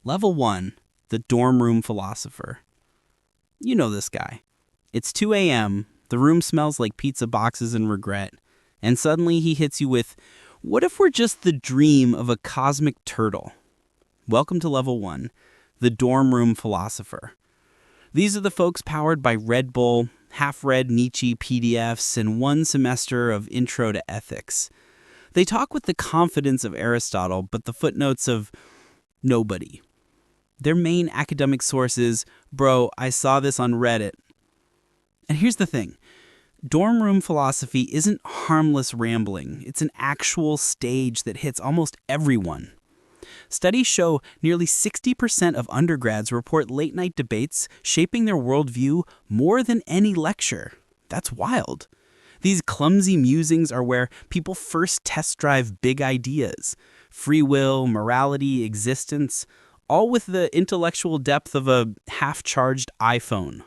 Level 1, the Dorm Room Philosopher. You know this guy. It's 2 a.m., the room smells like pizza boxes and regret, and suddenly he hits you with, what if we're just the dream of a cosmic turtle? Welcome to Level 1, the Dorm Room Philosopher. These are the folks powered by Red Bull, half-read Nietzsche PDFs, and 1 semester of Intro to Ethics. They talk with the confidence of Aristotle, but the footnotes of nobody. Their main academic source is, bro, I saw this on Reddit. And here's the thing. Dorm room philosophy isn't harmless rambling. It's an actual stage that hits almost everyone. Studies show nearly 60% of undergrads report late-night debates shaping their worldview more than any lecture. That's wild. These clumsy musings are where people first test drive big ideas. Free will, morality, existence, all with the intellectual depth of a half-charged iPhone.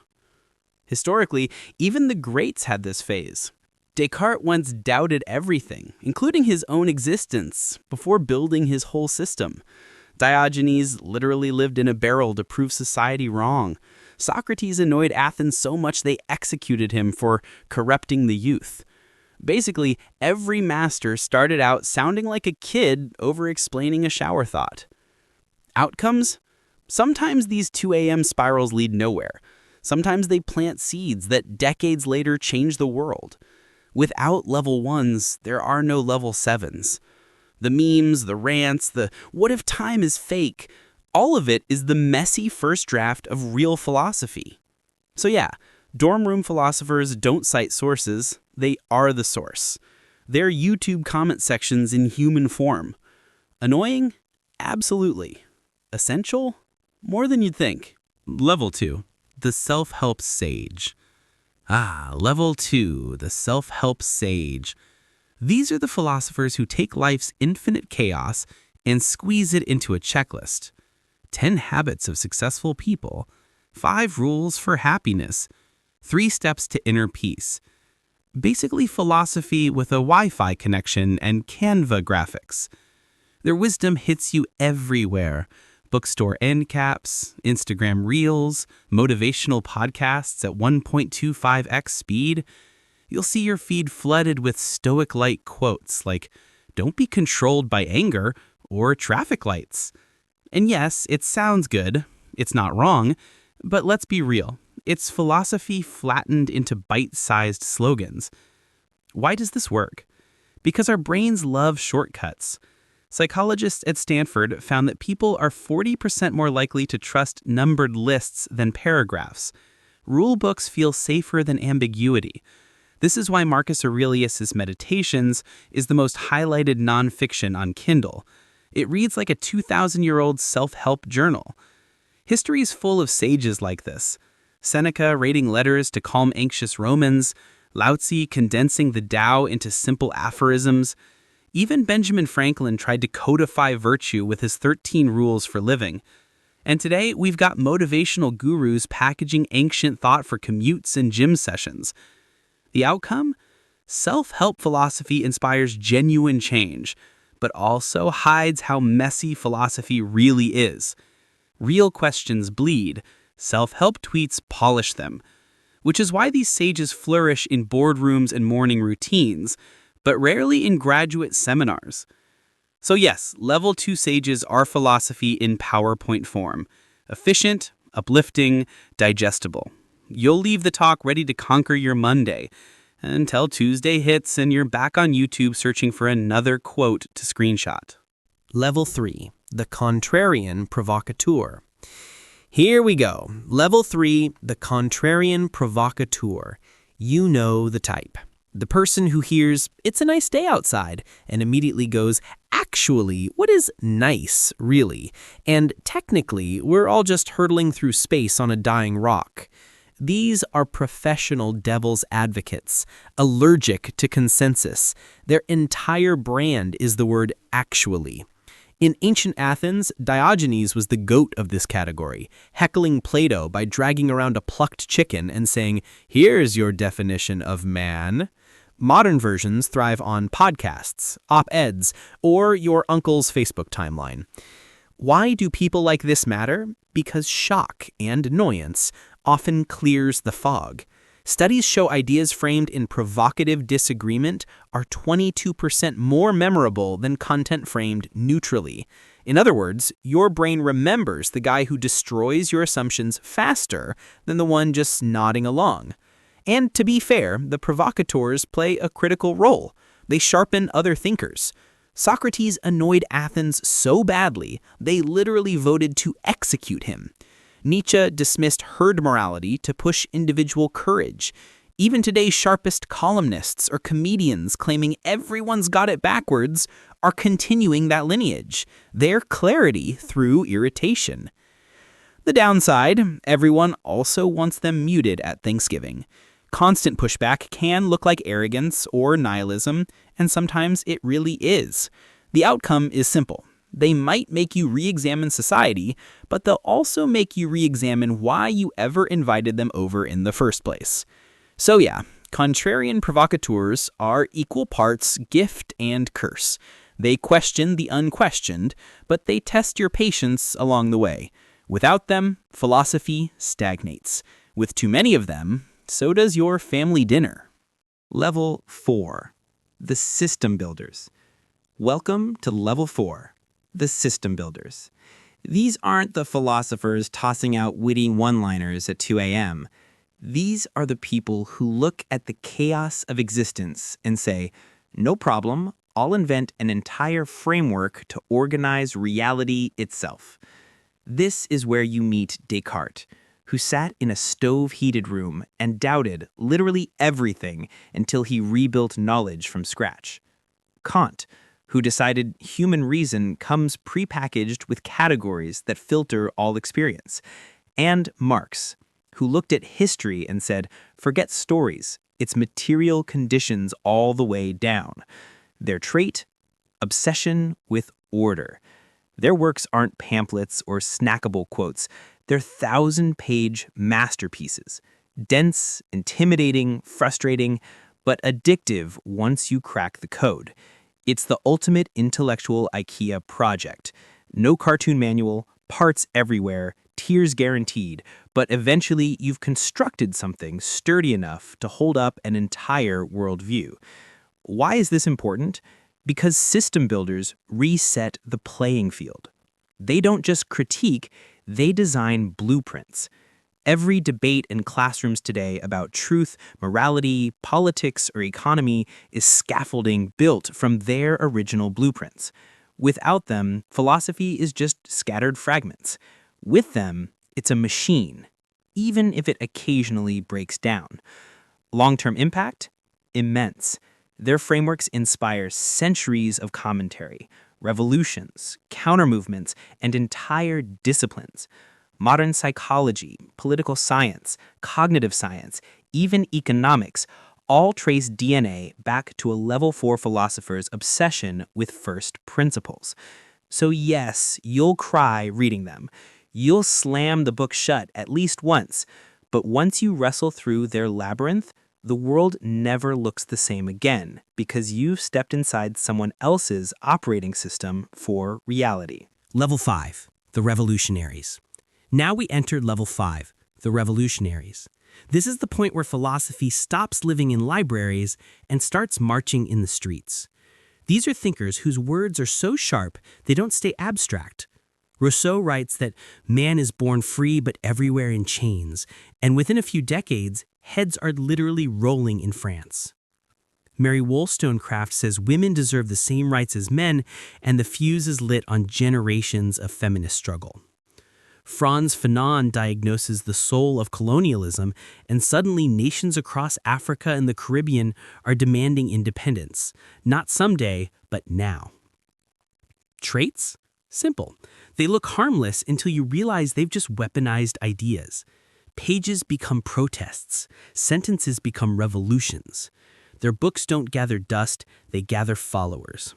Historically, even the greats had this phase. Descartes once doubted everything, including his own existence, before building his whole system. Diogenes literally lived in a barrel to prove society wrong. Socrates annoyed Athens so much they executed him for corrupting the youth. Basically, every master started out sounding like a kid over-explaining a shower thought. Outcomes? Sometimes these 2 a.m. spirals lead nowhere. Sometimes they plant seeds that decades later change the world. Without level 1s, there are no level 7s. The memes, the rants, the what if time is fake, all of it is the messy first draft of real philosophy. So yeah, dorm room philosophers don't cite sources, they are the source. They're YouTube comment sections in human form. Annoying? Absolutely. Essential? More than you'd think. Level 2, the self-help sage. Level 2, the self-help sage. These are the philosophers who take life's infinite chaos and squeeze it into a checklist. 10 habits of successful people, 5 rules for happiness, 3 steps to inner peace. Basically philosophy with a Wi-Fi connection and Canva graphics. Their wisdom hits you everywhere. Bookstore end caps, Instagram reels, motivational podcasts at 1.25x speed. You'll see your feed flooded with stoic-like quotes like, don't be controlled by anger or traffic lights. And yes, it sounds good. It's not wrong. But let's be real. It's philosophy flattened into bite-sized slogans. Why does this work? Because our brains love shortcuts. Psychologists at Stanford found that people are 40% more likely to trust numbered lists than paragraphs. Rule books feel safer than ambiguity. This is why Marcus Aurelius' Meditations is the most highlighted nonfiction on Kindle. It reads like a 2,000-year-old self-help journal. History is full of sages like this. Seneca writing letters to calm anxious Romans, Lao Tzu condensing the Tao into simple aphorisms. Even Benjamin Franklin tried to codify virtue with his 13 rules for living. And today, we've got motivational gurus packaging ancient thought for commutes and gym sessions. The outcome? Self-help philosophy inspires genuine change, but also hides how messy philosophy really is. Real questions bleed. Self-help tweets polish them. Which is why these sages flourish in boardrooms and morning routines, but rarely in graduate seminars. So yes, level 2 sages are philosophy in PowerPoint form. Efficient, uplifting, digestible. You'll leave the talk ready to conquer your Monday, until Tuesday hits and you're back on YouTube searching for another quote to screenshot. Level 3, the Contrarian Provocateur. Here we go. Level 3, the Contrarian Provocateur. You know the type. The person who hears, it's a nice day outside, and immediately goes, actually, what is nice, really? And technically, we're all just hurtling through space on a dying rock. These are professional devil's advocates, allergic to consensus. Their entire brand is the word actually. In ancient Athens, Diogenes was the goat of this category, heckling Plato by dragging around a plucked chicken and saying, here's your definition of man. Modern versions thrive on podcasts, op-eds, or your uncle's Facebook timeline. Why do people like this matter? Because shock and annoyance often clears the fog. Studies show ideas framed in provocative disagreement are 22% more memorable than content framed neutrally. In other words, your brain remembers the guy who destroys your assumptions faster than the one just nodding along. And to be fair, the provocateurs play a critical role. They sharpen other thinkers. Socrates annoyed Athens so badly, they literally voted to execute him. Nietzsche dismissed herd morality to push individual courage. Even today's sharpest columnists or comedians claiming everyone's got it backwards are continuing that lineage, their clarity through irritation. The downside, everyone also wants them muted at Thanksgiving. Constant pushback can look like arrogance or nihilism, and sometimes it really is. The outcome is simple. They might make you re-examine society, but they'll also make you re-examine why you ever invited them over in the first place. So yeah, contrarian provocateurs are equal parts gift and curse. They question the unquestioned, but they test your patience along the way. Without them, philosophy stagnates. With too many of them, so does your family dinner. Level 4. The System Builders. Welcome to Level 4. The System Builders. These aren't the philosophers tossing out witty one-liners at 2 a.m. These are the people who look at the chaos of existence and say, no problem, I'll invent an entire framework to organize reality itself. This is where you meet Descartes, who sat in a stove-heated room and doubted literally everything until he rebuilt knowledge from scratch. Kant, who decided human reason comes prepackaged with categories that filter all experience. And Marx, who looked at history and said, forget stories, it's material conditions all the way down. Their trait? Obsession with order. Their works aren't pamphlets or snackable quotes. They're 1,000-page masterpieces. Dense, intimidating, frustrating, but addictive once you crack the code. It's the ultimate intellectual IKEA project. No cartoon manual, parts everywhere, tears guaranteed, but eventually you've constructed something sturdy enough to hold up an entire worldview. Why is this important? Because system builders reset the playing field. They don't just critique, they design blueprints. Every debate in classrooms today about truth, morality, politics, or economy is scaffolding built from their original blueprints. Without them, philosophy is just scattered fragments. With them, it's a machine, even if it occasionally breaks down. Long-term impact? Immense. Their frameworks inspire centuries of commentary, revolutions, counter-movements, and entire disciplines. Modern psychology, political science, cognitive science, even economics all trace DNA back to a Level 4 philosopher's obsession with first principles. So yes, you'll cry reading them. You'll slam the book shut at least once. But once you wrestle through their labyrinth, the world never looks the same again because you've stepped inside someone else's operating system for reality. Level 5, the Revolutionaries. Now we enter Level 5, the Revolutionaries. This is the point where philosophy stops living in libraries and starts marching in the streets. These are thinkers whose words are so sharp they don't stay abstract. Rousseau writes that man is born free but everywhere in chains, and within a few decades, heads are literally rolling in France. Mary Wollstonecraft says women deserve the same rights as men, and the fuse is lit on generations of feminist struggle. Frantz Fanon diagnoses the soul of colonialism, and suddenly nations across Africa and the Caribbean are demanding independence, not someday, but now. Traits? Simple. They look harmless until you realize they've just weaponized ideas. Pages become protests. Sentences become revolutions. Their books don't gather dust, they gather followers.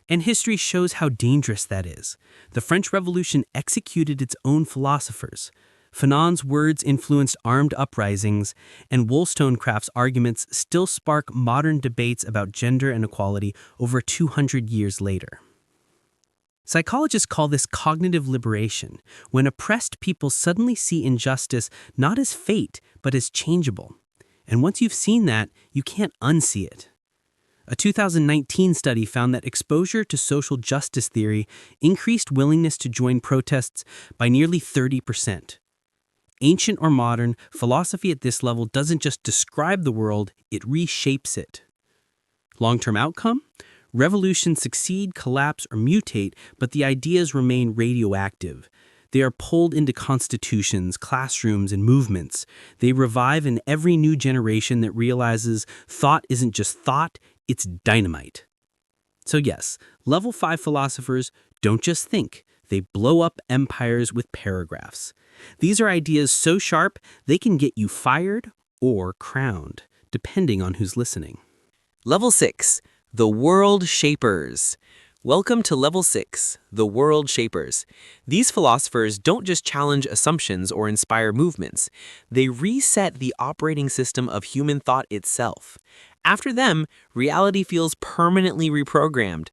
And history shows how dangerous that is. The French Revolution executed its own philosophers. Fanon's words influenced armed uprisings, and Wollstonecraft's arguments still spark modern debates about gender and equality over 200 years later. Psychologists call this cognitive liberation, when oppressed people suddenly see injustice not as fate, but as changeable. And once you've seen that, you can't unsee it. A 2019 study found that exposure to social justice theory increased willingness to join protests by nearly 30%. Ancient or modern, philosophy at this level doesn't just describe the world, it reshapes it. Long-term outcome? Revolutions succeed, collapse, or mutate, but the ideas remain radioactive. They are pulled into constitutions, classrooms, and movements. They revive in every new generation that realizes thought isn't just thought, it's dynamite. So yes, level 5 philosophers don't just think, they blow up empires with paragraphs. These are ideas so sharp, they can get you fired or crowned, depending on who's listening. Level 6. The World Shapers. Welcome to Level 6, the World Shapers. These philosophers don't just challenge assumptions or inspire movements. They reset the operating system of human thought itself. After them, reality feels permanently reprogrammed.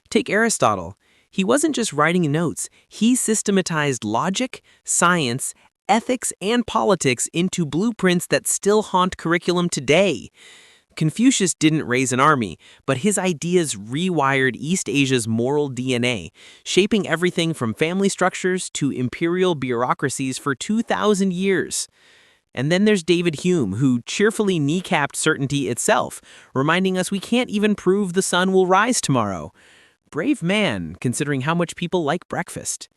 Take Aristotle. He wasn't just writing notes. He systematized logic, science, ethics, and politics into blueprints that still haunt curriculum today. Confucius didn't raise an army, but his ideas rewired East Asia's moral DNA, shaping everything from family structures to imperial bureaucracies for 2,000 years. And then there's David Hume, who cheerfully kneecapped certainty itself, reminding us we can't even prove the sun will rise tomorrow. Brave man, considering how much people like breakfast.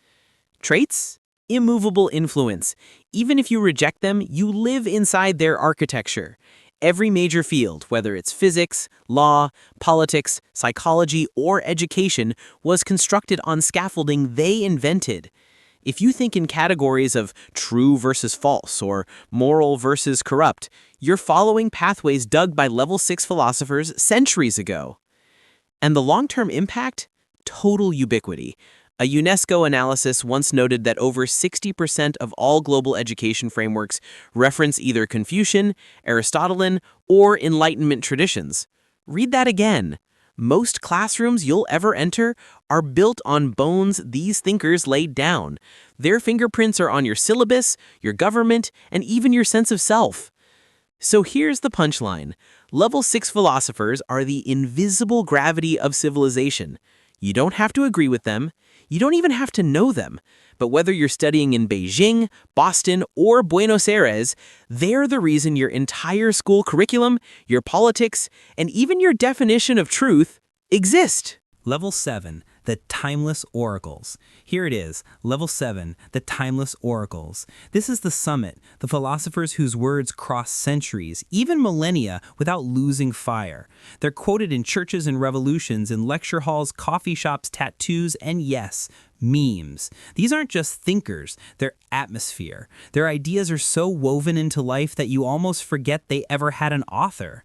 Traits? Immovable influence. Even if you reject them, you live inside their architecture. Every major field, whether it's physics, law, politics, psychology, or education, was constructed on scaffolding they invented. If you think in categories of true versus false or moral versus corrupt, you're following pathways dug by level 6 philosophers centuries ago. And the long-term impact? Total ubiquity. A UNESCO analysis once noted that over 60% of all global education frameworks reference either Confucian, Aristotelian, or Enlightenment traditions. Read that again. Most classrooms you'll ever enter are built on bones these thinkers laid down. Their fingerprints are on your syllabus, your government, and even your sense of self. So here's the punchline. Level 6 philosophers are the invisible gravity of civilization. You don't have to agree with them. You don't even have to know them. But whether you're studying in Beijing, Boston, or Buenos Aires, they're the reason your entire school curriculum, your politics, and even your definition of truth exist. Level 7, the Timeless Oracles. Here it is, Level 7, the Timeless Oracles. This is the summit, the philosophers whose words cross centuries, even millennia, without losing fire. They're quoted in churches and revolutions, in lecture halls, coffee shops, tattoos, and yes, memes. These aren't just thinkers, they're atmosphere. Their ideas are so woven into life that you almost forget they ever had an author.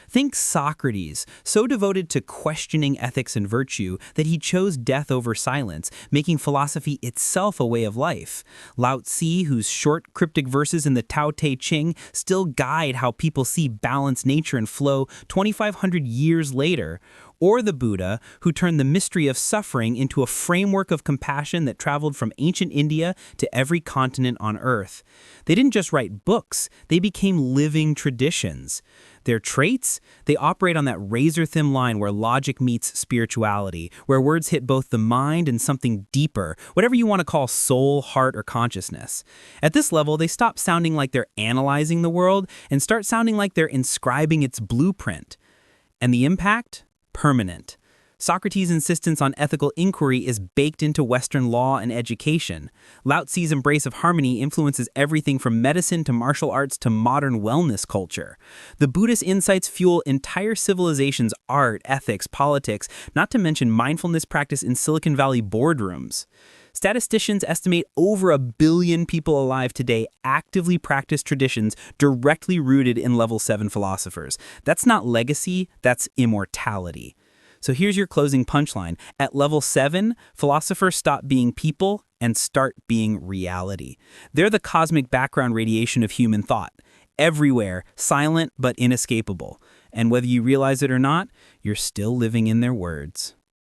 Think Socrates, so devoted to questioning ethics and virtue that he chose death over silence, making philosophy itself a way of life. Lao Tzu, whose short, cryptic verses in the Tao Te Ching still guide how people see balanced nature and flow 2,500 years later. Or the Buddha, who turned the mystery of suffering into a framework of compassion that traveled from ancient India to every continent on Earth. They didn't just write books, they became living traditions. Their traits? They operate on that razor-thin line where logic meets spirituality, where words hit both the mind and something deeper, whatever you want to call soul, heart, or consciousness. At this level, they stop sounding like they're analyzing the world and start sounding like they're inscribing its blueprint. And the impact? Permanent. Socrates' insistence on ethical inquiry is baked into Western law and education. Lao Tzu's embrace of harmony influences everything from medicine to martial arts to modern wellness culture. The Buddhist insights fuel entire civilizations' art, ethics, politics, not to mention mindfulness practice in Silicon Valley boardrooms. Statisticians estimate over 1 billion people alive today actively practice traditions directly rooted in level 7 philosophers. That's not legacy, that's immortality. So here's your closing punchline. At level 7, philosophers stop being people and start being reality. They're the cosmic background radiation of human thought. Everywhere, silent but inescapable. And whether you realize it or not, you're still living in their words.